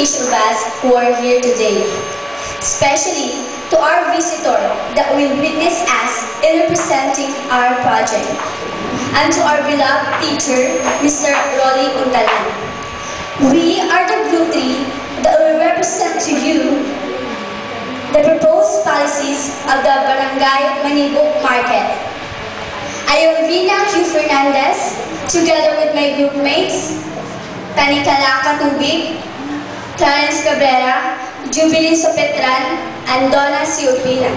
each of us who are here today, especially to our visitor that will witness us in representing our project, and to our beloved teacher, Mr. Rolly Untalan. We are the Group 3 that will represent to you the proposed policies of the Barangay Manibok Market. I am Vina Q. Fernandez, together with my group mates, Tanicala Katubig, Clarence Cabrera, Jubilin Sopetran, and Donna C. Ubina.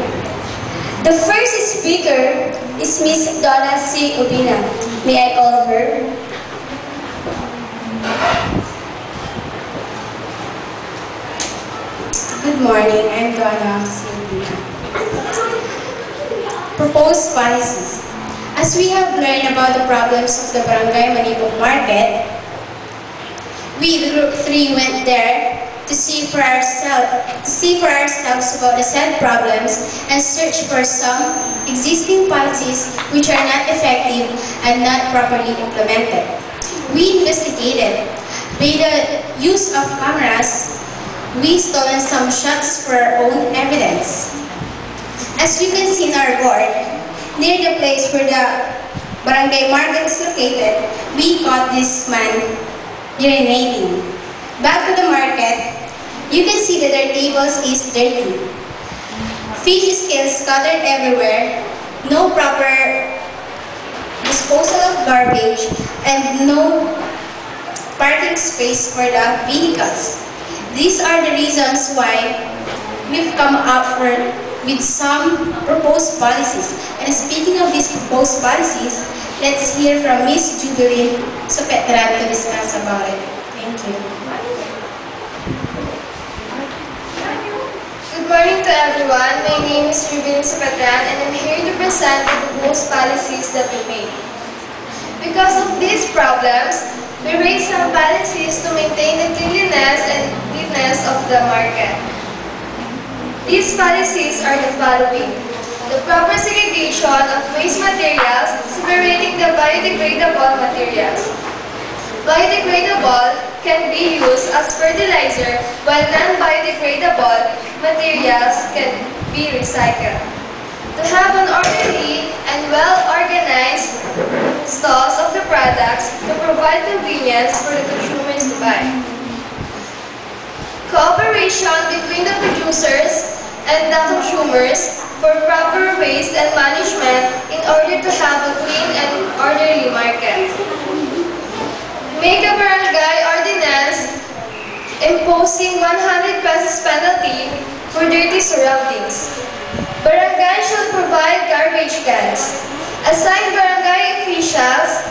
The first speaker is Miss Donna C. Ubina. May I call her? Good morning, I'm Donna C. Ubina. Proposed policies. As we have learned about the problems of the Barangay Manibok Market, we, the Group 3, went there to see for ourselves about the said problems and search for some existing policies which are not effective and not properly implemented. We investigated. By the use of cameras, we stolen some shots for our own evidence. As you can see in our board, near the place where the barangay market is located, we caught this man urinating. Back to the market, you can see that their tables is dirty. Fish scales scattered everywhere, no proper disposal of garbage, and no parking space for the vehicles. These are the reasons why we've come up with some proposed policies. And speaking of these proposed policies, let's hear from Ms. Jubilin Sopetran to discuss about it. Thank you. Good morning to everyone. My name is Jubilin Sopetran and I'm here to present the proposed policies that we made. Because of these problems, we raised some policies to maintain the cleanliness and neatness of the market. These policies are the following: the proper segregation of waste materials, separating the biodegradable materials. Biodegradable can be used as fertilizer, while non-biodegradable materials can be recycled. To have an orderly and well-organized stalls of the products to provide convenience for the consumers to buy. Cooperation between the producers and the consumers for proper waste and management in order to have a clean and orderly market. Make a barangay ordinance imposing 100 pesos penalty for dirty surroundings. Barangay should provide garbage cans. Assign barangay officials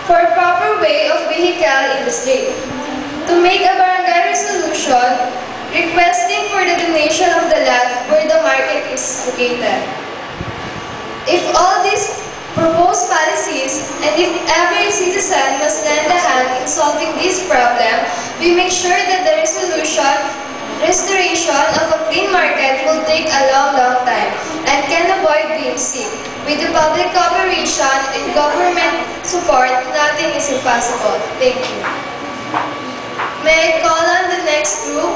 for proper way of vehicle in the street. To make a barangay resolution requesting for the donation of the land where the market is located. If all these proposed policies and if every citizen must lend a hand in solving this problem, we make sure that the restoration of a clean market will take a long time and can avoid being sick. With the public cooperation and government support, nothing is impossible. Thank you. May I call on the next group?